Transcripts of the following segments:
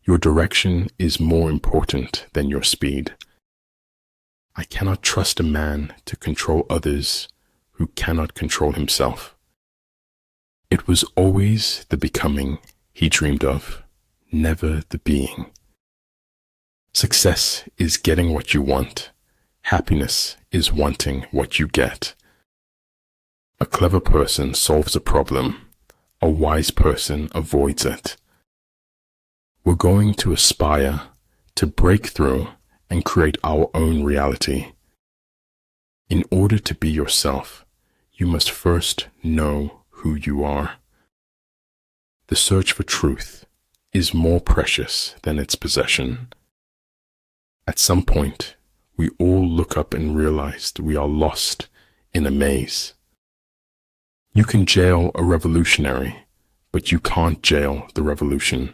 Your direction is more important than your speed. I cannot trust a man to control others who cannot control himself. It was always the becoming he dreamed of, never the being. Success is getting what you want. Happiness is wanting what you get. A clever person solves a problem. A wise person avoids it. We're going to aspire to break through and create our own reality. In order to be yourself, you must first know who you are. The search for truth is more precious than its possession. At some point, we all look up and realize we are lost in a maze. You can jail a revolutionary, but you can't jail the revolution.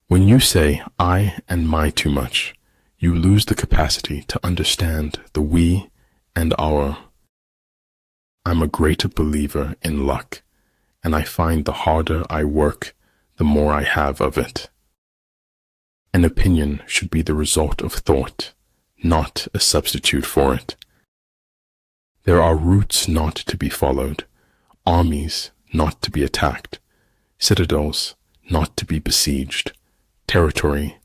When you say I and my too much, you lose the capacity to understand the we and our. I'm a greater believer in luck, and I find the harder I work, the more I have of it. An opinion should be the result of thought, not a substitute for it. There are routes not to be followed, armies not to be attacked, citadels not to be besieged, territory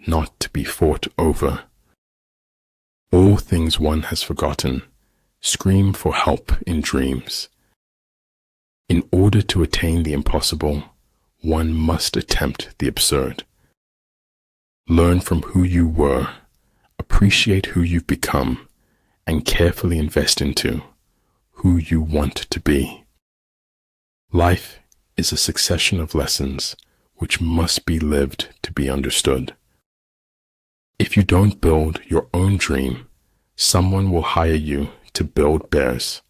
not to be fought over. All things one has forgotten, scream for help in dreams. In order to attain the impossible, one must attempt the absurd. Learn from who you were, appreciate who you've become, and carefully invest into who you want to be. Life is a succession of lessons which must be lived to be understood. If you don't build your own dream, someone will hire you to build theirs.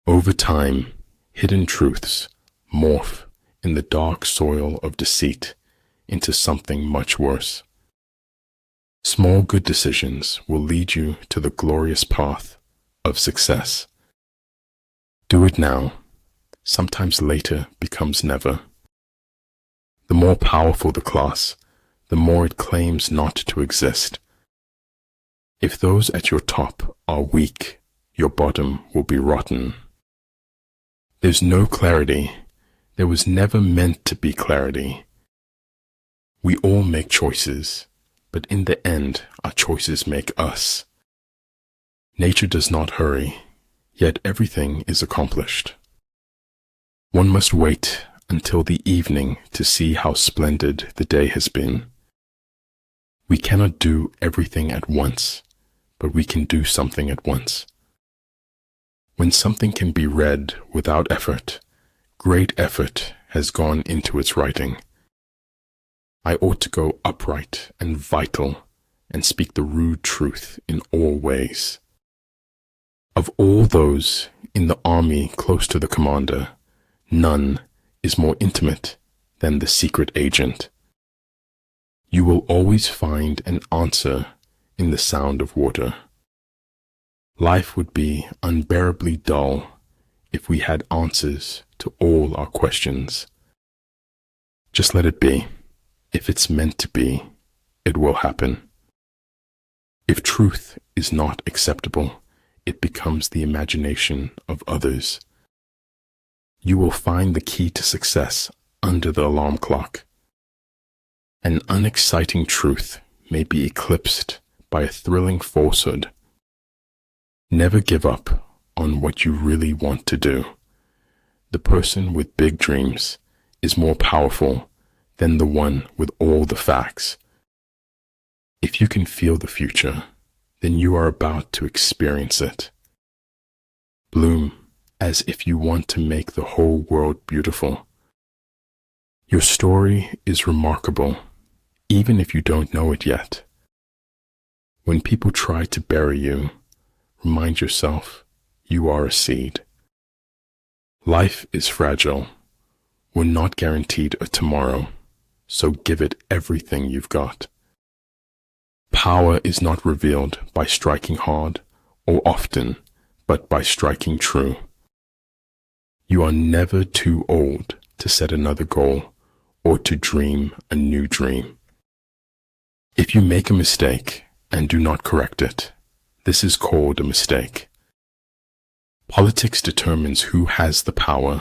Over time, hidden truths morph in the dark soil of deceit into something much worse. Small good decisions will lead you to the glorious path of success. Do it now. Sometimes later becomes never. The more powerful the class, the more it claims not to exist. If those at your top are weak, your bottom will be rotten. There's no clarity. There was never meant to be clarity. We all make choices, but in the end, our choices make us. Nature does not hurry, yet everything is accomplished. One must wait until the evening to see how splendid the day has been. We cannot do everything at once, but we can do something at once. When something can be read without effort, great effort has gone into its writing. I ought to go upright and vital and speak the rude truth in all ways. Of all those in the army close to the commander, none is more intimate than the secret agent. You will always find an answer in the sound of water. Life would be unbearably dull if we had answers to all our questions. Just let it be. If it's meant to be, it will happen. If truth is not acceptable, it becomes the imagination of others. You will find the key to success under the alarm clock. An unexciting truth may be eclipsed by a thrilling falsehood. Never give up on what you really want to do. The person with big dreams is more powerful than the one with all the facts. If you can feel the future, then you are about to experience it. Bloom as if you want to make the whole world beautiful. Your story is remarkable, even if you don't know it yet. When people try to bury you, remind yourself you are a seed. Life is fragile. We're not guaranteed a tomorrow, so give it everything you've got. Power is not revealed by striking hard or often, but by striking true. You are never too old to set another goal or to dream a new dream. If you make a mistake and do not correct it, this is called a mistake. Politics determines who has the power,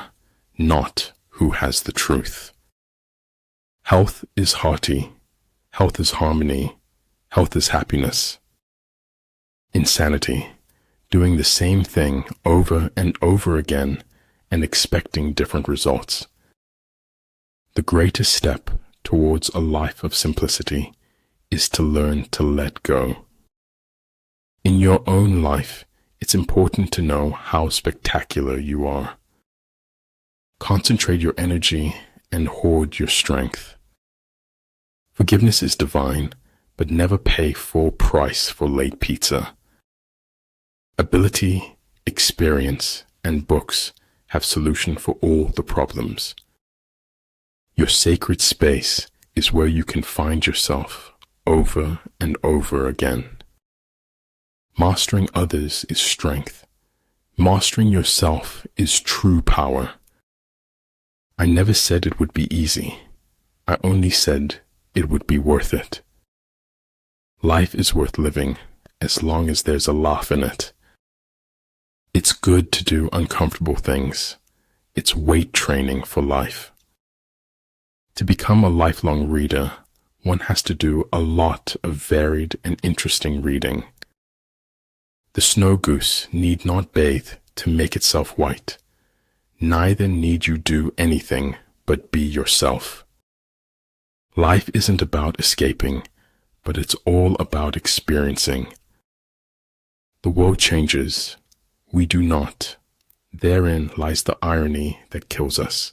not who has the truth. Health is hearty, health is harmony, health is happiness. Insanity, doing the same thing over and over again and expecting different results. The greatest step towards a life of simplicity is to learn to let go. In your own life, it's important to know how spectacular you are. Concentrate your energy and hoard your strength. Forgiveness is divine, but never pay full price for late pizza. Ability, experience, and books have solution for all the problems. Your sacred space is where you can find yourself over and over again. Mastering others is strength. Mastering yourself is true power. I never said it would be easy. I only said it would be worth it. Life is worth living as long as there's a laugh in it. It's good to do uncomfortable things. It's weight training for life. To become a lifelong reader, one has to do a lot of varied and interesting reading. The snow goose need not bathe to make itself white. Neither need you do anything but be yourself. Life isn't about escaping, but it's all about experiencing. The world changes. We do not. Therein lies the irony that kills us.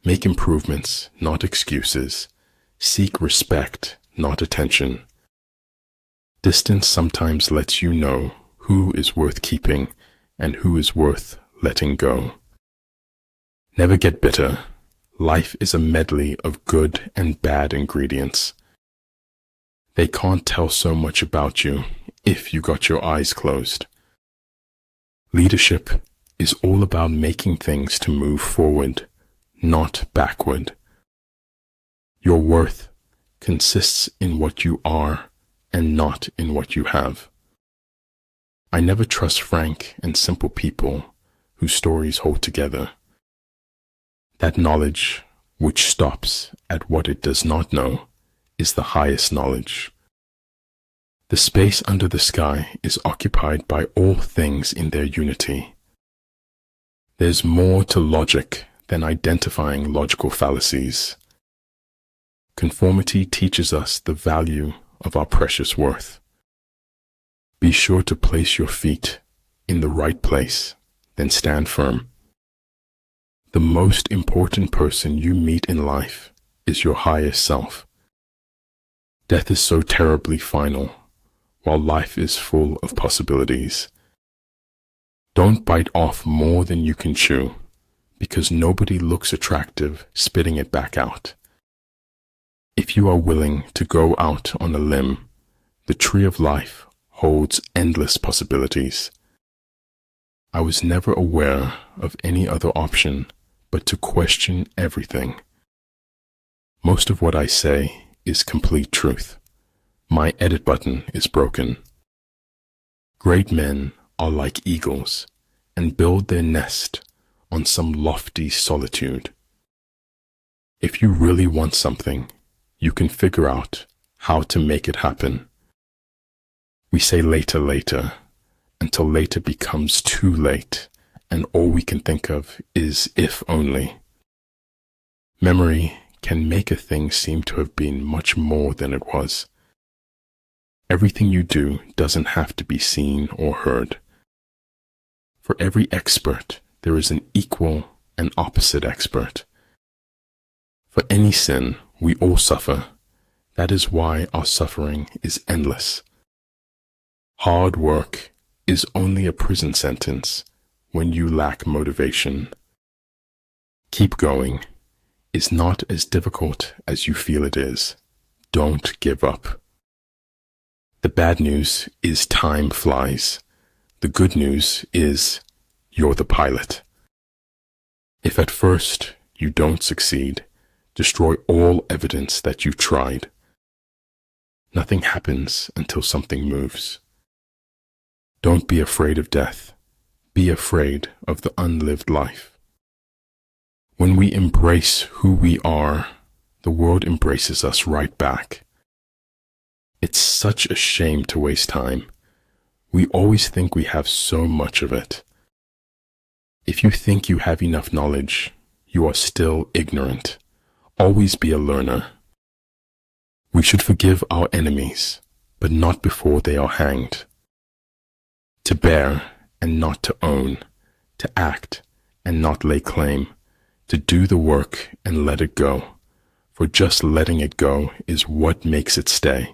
Make improvements, not excuses. Seek respect, not attention. Distance sometimes lets you know who is worth keeping and who is worth letting go. Never get bitter. Life is a medley of good and bad ingredients. They can't tell so much about you if you got your eyes closed. Leadership is all about making things to move forward, not backward. Your worth consists in what you are and not in what you have. I never trust frank and simple people whose stories hold together. That knowledge, which stops at what it does not know, is the highest knowledge. The space under the sky is occupied by all things in their unity. There's more to logic than identifying logical fallacies. Conformity teaches us the value of our precious worth. Be sure to place your feet in the right place, then stand firm. The most important person you meet in life is your higher self. Death is so terribly final, while life is full of possibilities. Don't bite off more than you can chew, because nobody looks attractive spitting it back out. If you are willing to go out on a limb, the tree of life holds endless possibilities. I was never aware of any other option but to question everything. Most of what I say is complete truth. My edit button is broken. Great men are like eagles and build their nest on some lofty solitude. If you really want something, you can figure out how to make it happen. We say later, later, until later becomes too late, and all we can think of is if only. Memory can make a thing seem to have been much more than it was. Everything you do doesn't have to be seen or heard. For every expert, there is an equal and opposite expert. For any sin, we all suffer. That is why our suffering is endless. Hard work is only a prison sentence when you lack motivation. Keep going is not as difficult as you feel it is. Don't give up. The bad news is time flies. The good news is you're the pilot. If at first you don't succeed, Destroy all evidence that you've tried. Nothing happens until something moves. Don't be afraid of death. Be afraid of the unlived life. When we embrace who we are, the world embraces us right back. It's such a shame to waste time. We always think we have so much of it. If you think you have enough knowledge, you are still ignorant. Always be a learner. We should forgive our enemies, but not before they are hanged. To bear and not to own, to act and not lay claim, to do the work and let it go, for just letting it go is what makes it stay.